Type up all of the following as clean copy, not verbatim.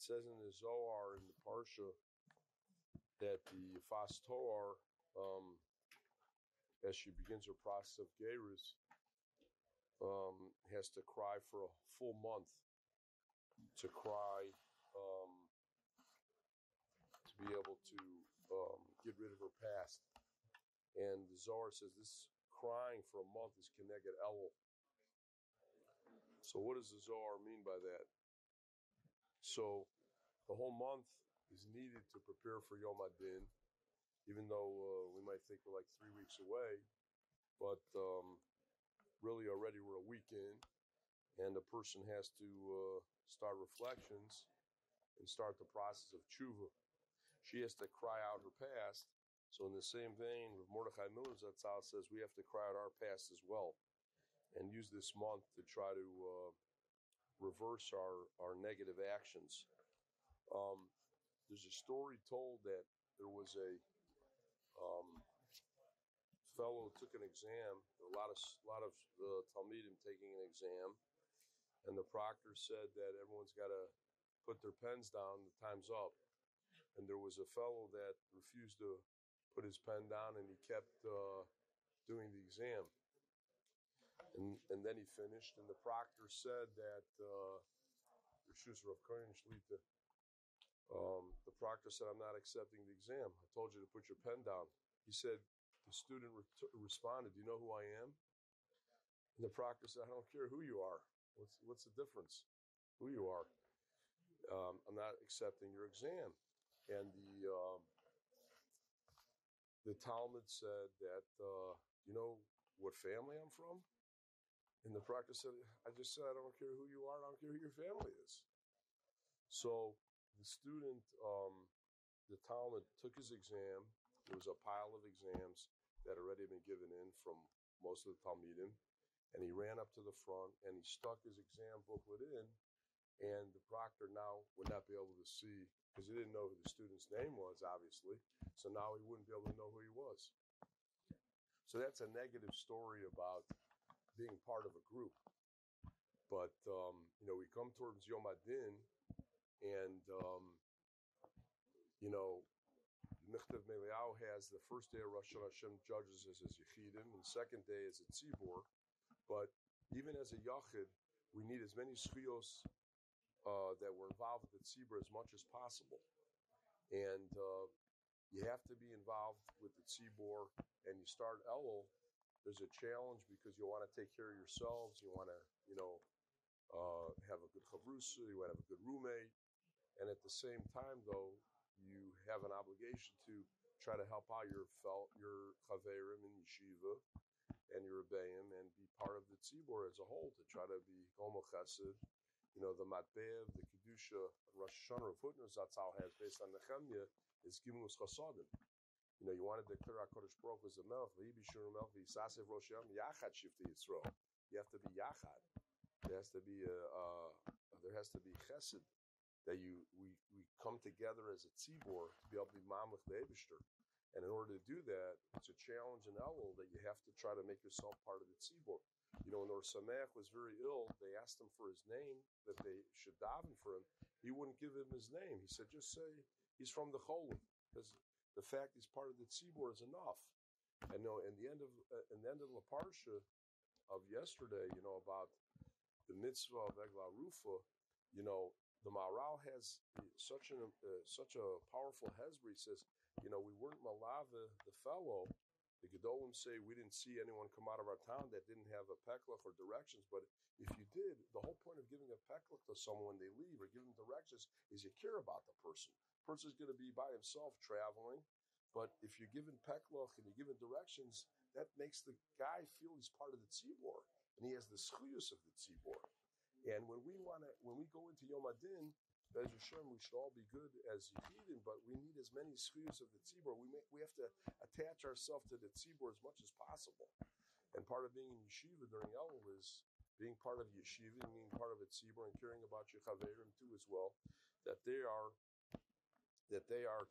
says in the Zohar, in the Parsha, that the Fas Toar, as she begins her process of Gerus, has to cry for a full month, to cry, to be able to get rid of her past. And the Zohar says this crying for a month is Keneged Elul. So what does the Zohar mean by that? So the whole month is needed to prepare for Yom Adin, even though we might think we're like 3 weeks away, but really already we're a week in, and the person has to start reflections and start the process of Teshuva. She has to cry out her past. So in the same vein, Mordechai Miller's Zatzal says we have to cry out our past as well, and use this month to try to reverse our negative actions. There's a story told that there was a fellow who took an exam. There were a lot of Talmidim taking an exam, and the proctor said that everyone's got to put their pens down. The time's up, and there was a fellow that refused to put his pen down, and he kept doing the exam. And then he finished, and the proctor said that the proctor said, "I'm not accepting the exam. I told you to put your pen down." He said, the student responded, "Do you know who I am?" And the proctor said, "I don't care who you are. What's the difference? Who you are? I'm not accepting your exam." And the Talmud said that, "You know what family I'm from?" And the proctor said, "I just said I don't care who you are. I don't care who your family is." So the student, the Talmud took his exam. There was a pile of exams that had already been given in from most of the Talmidim. And he ran up to the front and he stuck his exam booklet in. And the proctor now would not be able to see, because he didn't know who the student's name was, obviously. So now he wouldn't be able to know who he was. So that's a negative story about being part of a group. But, we come towards Yom Adin, and, Michtav Meliau has the first day of Rosh Hashanah judges as his Yechidim, and the second day as a Tzibor. But even as a Yachid, we need as many Zchiyos that were involved with the Tzibor as much as possible. And you have to be involved with the Tzibor, and you start Elul. There's a challenge because you want to take care of yourselves. You want to, have a good chavrusa. You want to have a good roommate. And at the same time, though, you have an obligation to try to help out your chaverim in yeshiva and your rebbeim, and be part of the tzibor as a whole, to try to be gomo chesed. The matbev, the kedusha, Rosh Hashanah, Rav Hutner Zatzal has based on Nehemiah is gimulus chasadim. You want to declare HaKadosh Baruch Hu as the melech, v'hi b'shur melech, v'yisasev Rosh Hashanah, yachad shifti Yisrael. You have to be yachad. There has to be chesed, that we come together as a tzibor to be able to be mamlech the Eibishter. And in order to do that, it's a challenge in Elul that you have to try to make yourself part of the tzibor. When Or Sameach was very ill, they asked him for his name, that they should daven for him. He wouldn't give him his name. He said, just say he's from the Cholim, because the fact he's part of the tzibor is enough. And in the end of the parsha of yesterday, about the mitzvah of Eglah Rufa, the Maharal has such a powerful hezbollah. He says, we weren't malava the fellow. The Gedolim say we didn't see anyone come out of our town that didn't have a peklach or directions. But if you did, the whole point of giving a peklach to someone when they leave or giving directions is you care about the person. The person's going to be by himself traveling. But if you're giving peklach and you're giving directions, that makes the guy feel he's part of the tzibor, and he has the schuyus of the tzibor. And when we go into Yom Adin, Be'ez Hashem, we should all be good as Yechidim, but we need as many schuyos of the tzibor. We have to attach ourselves to the tzibor as much as possible. And part of being in yeshiva during Elul is being part of yeshiva and being part of a tzibor and caring about your chaverim too as well, that they are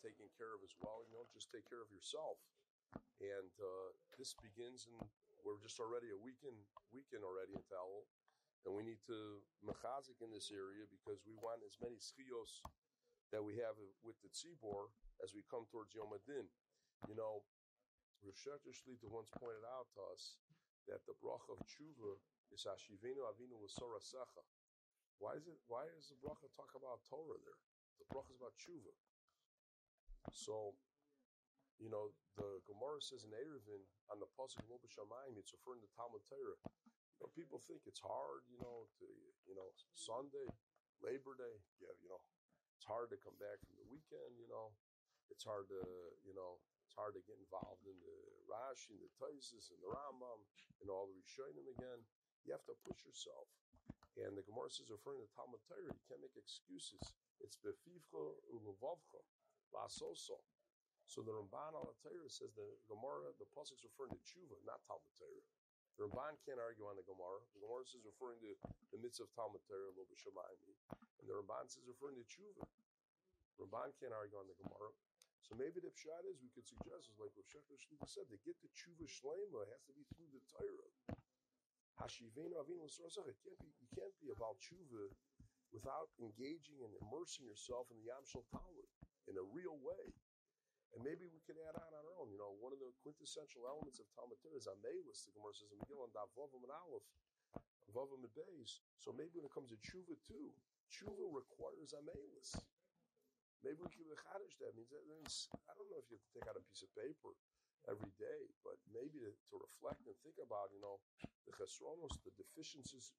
taken care of as well. And you don't just take care of yourself. And this begins, and we're just already a weekend already into Elul. And we need to mechazik in this area because we want as many schios that we have with the tzibor as we come towards Yom Adin. Rav Shechter Shlita once pointed out to us that the bracha of Teshuva is Hashivenu Avinu L'Sorasecha. Why does the bracha talk about Torah there? The bracha is about Teshuva. So, the Gemara says in Eruvin on the pasuk Lo B'Shamayim, it's referring to Talmud Torah. People think it's hard, Sunday, Labor Day, it's hard to come back from the weekend, it's hard to, it's hard to get involved in the Rashi and the Taisus and the Rambam and all the Rishonim again. You have to push yourself. And the Gemara says, referring to Talmud Torah, you can't make excuses. It's befivcha ulevavcha, lasoso. So the Ramban al Torah says the Gemara, the pasuk is referring to Teshuva, not Talmud Torah. The Ramban can't argue on the Gemara. The Gemara says referring to the mitzvah of Talmud Torah, Lo B'Shamayim, and the Ramban says referring to Teshuva. Ramban can't argue on the Gemara. So maybe the pshat is we could suggest, like Rav Shechter Shlita said, to get the Teshuva Shlema, it has to be through the Torah. Hashivenu Avinu L'Sorasecha. You can't be about Teshuva without engaging and immersing yourself in the Yam Shel Talmud in a real way. And maybe we could add on our own. One of the quintessential elements of Talmud Torah is Ameilus. The Gemara says in Megillah and Dav Vavim and Aleph, Vavim and Beis. So maybe when it comes to Teshuva too, Teshuva requires Ameilus. Maybe we could chadish that. That means, I don't know if you have to take out a piece of paper every day, but maybe to reflect and think about, the chesronos, the deficiencies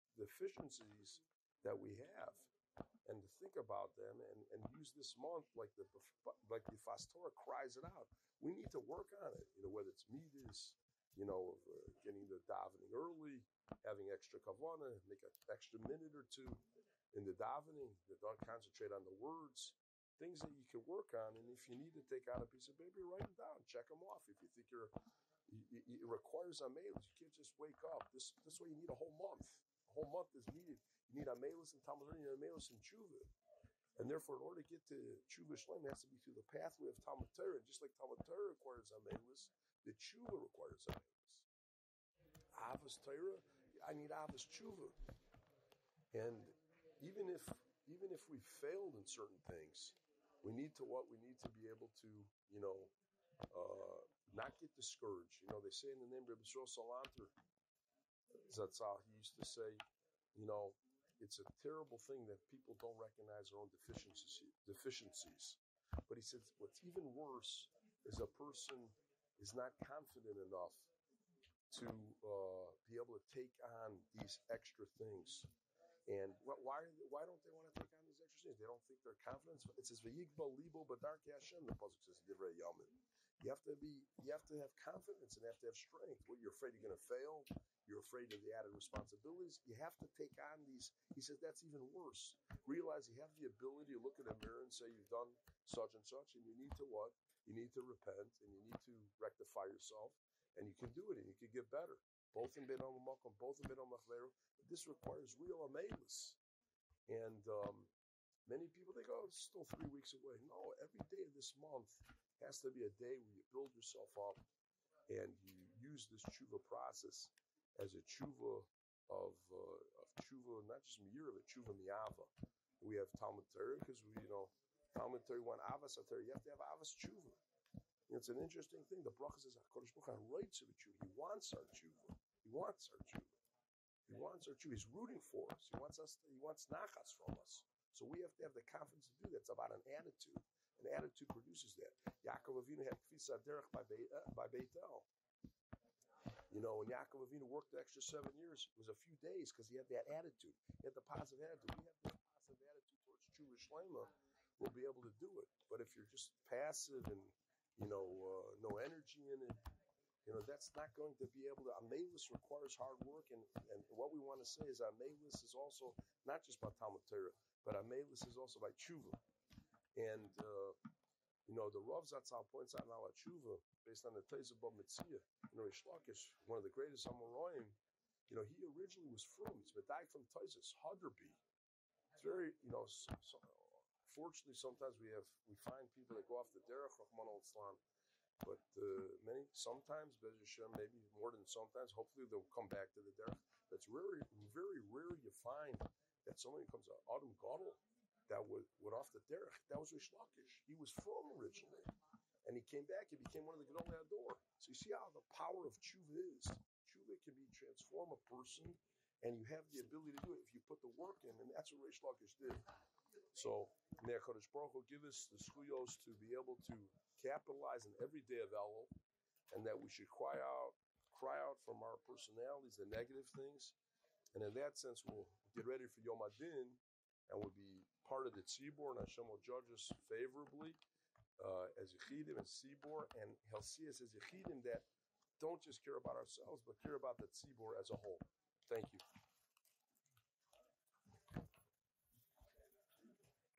that we have, and to think about them and use this month like the Fas Torah cries it out. We need to work on it, whether it's midas, getting the davening early, having extra kavanah, make an extra minute or two in the davening, don't concentrate on the words, things that you can work on. And if you need to take out a piece of paper, write them down, check them off. If you think it requires Ameilus, you can't just wake up. This way you need a whole month. A whole month is needed. You need Ameilus and Talmud Torah, you need Ameilus and Teshuva. And therefore, in order to get to Teshuva Shlem, it has to be through the pathway of Talmud Torah. Just like Talmud Torah requires Ameilus, the Teshuva requires Ameilus. Avos Torah, I need Avos Teshuva. And even if we failed in certain things, we need to be able to, not get discouraged. They say in the name of Rabbi Yisrael Salanter, Zatzal, he used to say, it's a terrible thing that people don't recognize their own deficiencies. But he says what's even worse is a person is not confident enough to be able to take on these extra things. And why don't they want to take on these extra things? They don't think they're confident. It says v'yigba libo b'darkei Hashem. The pasuk says divrei yamin. You have to have confidence and have to have strength. You're afraid you're going to fail. You're afraid of the added responsibilities. You have to take on these. He says that's even worse. Realize you have the ability to look in a mirror and say you've done such and such, and you need to what? You need to repent and you need to rectify yourself, and you can do it and you can get better. Both in Beit Makom, both in Beit Machleru. This requires real Ameilus. And many people think, it's still 3 weeks away. No, every day of this month has to be a day where you build yourself up and you use this tshuva process as a tshuva of tshuva, not just miyura, but tshuva miyava. We have Talmud Torah because Talmud Torah want avas Torah. You have to have avas tshuva. It's an interesting thing. The bracha says HaKadosh Baruch Hu writes of tshuva. He wants our tshuva. He wants our tshuva. He wants our tshuva. He's rooting for us. He wants nachas from us. So we have to have the confidence to do that. It's about an attitude. An attitude produces that. Yaakov Avinu had kfisa derech by Beitel. When Yaakov Avinu worked the extra 7 years, it was a few days because he had that attitude. He had the positive attitude. We have the positive attitude towards Teshuva Shlema, we'll be able to do it. But if you're just passive and no energy in it, that's not going to be able to. Ameilus requires hard work, and what we want to say is Ameilus is also not just by Talmud Torah, but Ameilus is also by Teshuva. And the Rav Zatzal points out in Ala Teshuva, based on the Teis of Mitzvah, Reish Lakish, one of the greatest Amoraim, he originally was frum. He's medayik from Taisus, Haderby. It's very, fortunately, sometimes we find people that go off the derech, Rahman al-Islam, but sometimes, Bez Hashem, maybe more than sometimes, hopefully they'll come back to the derech. That's very, very rare you find that somebody comes out, Adam Gadol, that went off the derech. That was Rish Lakish. He was from originally. And he came back, he became one of the Gedolei Hador. So you see how the power of tshuva is. Tshuva can transform a person, and you have the ability to do it if you put the work in, and that's what Rish Lakish did. So, may HaKadosh Baruch Hu give us the schuyos to be able to capitalize on every day of Elul, and that we should cry out from our personalities, the negative things, and in that sense, we'll get ready for Yom Adin, and we'll be part of the Tzibor, and Hashem will judge us favorably as Yechidim and Tzibor, and He'll see us as Yechidim that don't just care about ourselves, but care about the Tzibor as a whole. Thank you.